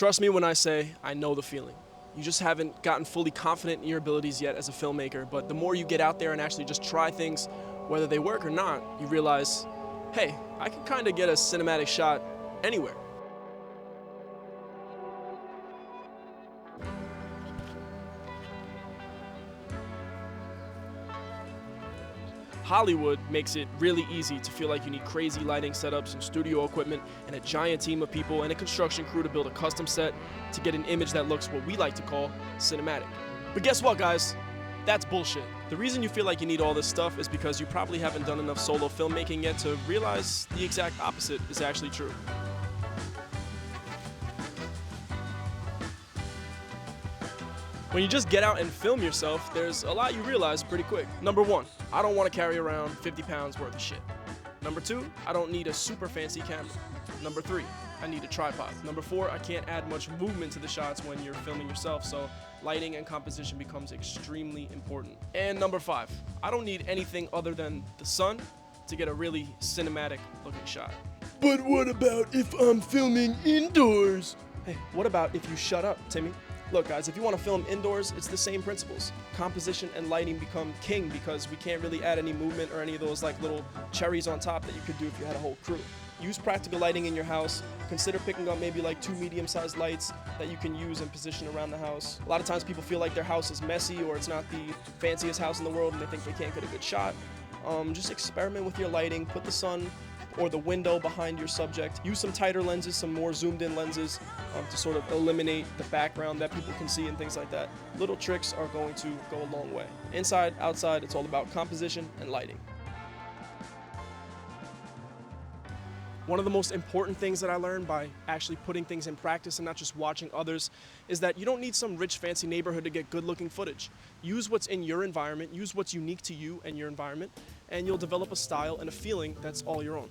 Trust me when I say I know the feeling. You just haven't gotten fully confident in your abilities yet as a filmmaker, but the more you get out there and actually just try things, whether they work or not, you realize, hey, I can kind of get a cinematic shot anywhere. Hollywood makes it really easy to feel like you need crazy lighting setups and studio equipment and a giant team of people and a construction crew to build a custom set to get an image that looks what we like to call cinematic. But guess what, guys? That's bullshit. The reason you feel like you need all this stuff is because you probably haven't done enough solo filmmaking yet to realize the exact opposite is actually true. When you just get out and film yourself, there's a lot you realize pretty quick. Number one, I don't want to carry around 50 pounds worth of shit. Number two, I don't need a super fancy camera. Number three, I need a tripod. Number four, I can't add much movement to the shots when you're filming yourself, so lighting and composition becomes extremely important. And number five, I don't need anything other than the sun to get a really cinematic looking shot. But what about if I'm filming indoors? Hey, what about if you shut up, Timmy? Look, guys, if you want to film indoors, it's the same principles. Composition and lighting become king because we can't really add any movement or any of those like little cherries on top that you could do if you had a whole crew. Use practical lighting in your house. Consider picking up maybe like 2 medium-sized lights that you can use and position around the house. A lot of times people feel like their house is messy or it's not the fanciest house in the world and they think they can't get a good shot. Just experiment with your lighting. Put the sun or the window behind your subject. Use some tighter lenses, some more zoomed in lenses to sort of eliminate the background that people can see and things like that. Little tricks are going to go a long way. Inside, outside, it's all about composition and lighting. One of the most important things that I learned by actually putting things in practice and not just watching others is that you don't need some rich, fancy neighborhood to get good looking footage. Use what's in your environment, use what's unique to you and your environment, and you'll develop a style and a feeling that's all your own.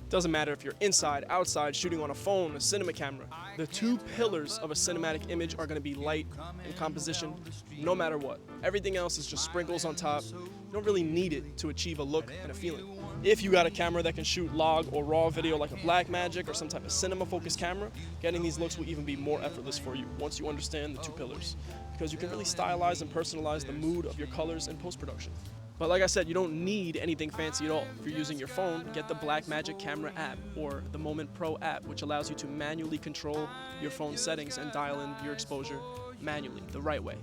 Doesn't matter if you're inside, outside, shooting on a phone, a cinema camera. The two pillars of a cinematic image are gonna be light and composition, no matter what. Everything else is just sprinkles on top. You don't really need it to achieve a look and a feeling. If you got a camera that can shoot log or raw video like a Blackmagic or some type of cinema-focused camera, getting these looks will even be more effortless for you once you understand the two pillars, because you can really stylize and personalize the mood of your colors in post-production. But like I said, you don't need anything fancy at all. If you're using your phone, get the Blackmagic camera app or the Moment Pro app, which allows you to manually control your phone settings and dial in your exposure manually, the right way.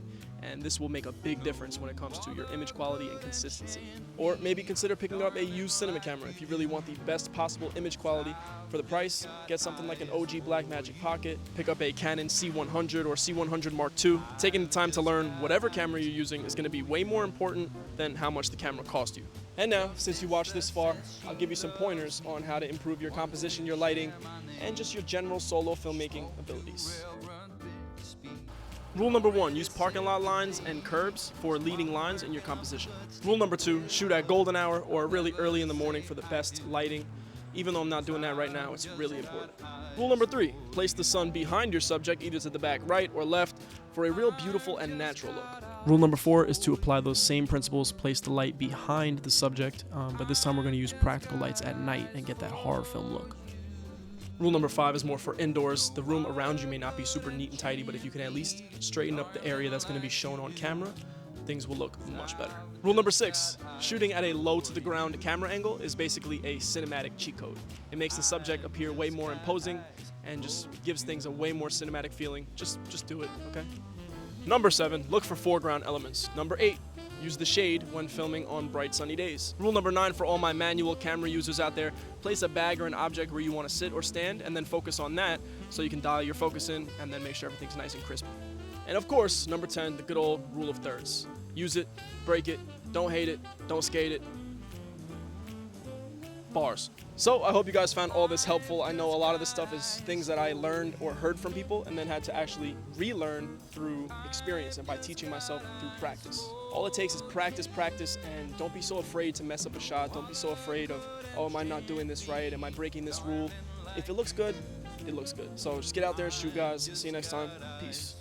And this will make a big difference when it comes to your image quality and consistency. Or maybe consider picking up a used cinema camera if you really want the best possible image quality for the price. Get something like an OG Blackmagic Pocket, pick up a Canon C100 or C100 Mark II. Taking the time to learn whatever camera you're using is going to be way more important than how much the camera cost you. And now, since you watched this far, I'll give you some pointers on how to improve your composition, your lighting, and just your general solo filmmaking abilities. Rule number one, use parking lot lines and curbs for leading lines in your composition. Rule number two, shoot at golden hour or really early in the morning for the best lighting. Even though I'm not doing that right now, it's really important. Rule number three, place the sun behind your subject, either to the back right or left, for a real beautiful and natural look. Rule number four is to apply those same principles, place the light behind the subject, but this time we're gonna use practical lights at night and get that horror film look. Rule number five is more for indoors. The room around you may not be super neat and tidy, but if you can at least straighten up the area that's gonna be shown on camera, things will look much better. Rule number six, shooting at a low to the ground camera angle is basically a cinematic cheat code. It makes the subject appear way more imposing and just gives things a way more cinematic feeling. Just do it, okay? Number seven, look for foreground elements. Number eight, use the shade when filming on bright sunny days. Rule number nine for all my manual camera users out there, place a bag or an object where you want to sit or stand and then focus on that so you can dial your focus in and then make sure everything's nice and crisp. And of course, number 10, the good old rule of thirds. Use it, break it, don't hate it, don't skate it. Bars. So I hope you guys found all this helpful. I know a lot of this stuff is things that I learned or heard from people and then had to actually relearn through experience and by teaching myself through practice. All it takes is practice, and don't be so afraid to mess up a shot. Don't be so afraid of, oh, am I not doing this right? Am I breaking this rule? If it looks good, it looks good. So just get out there and shoot, guys. See you next time. Peace.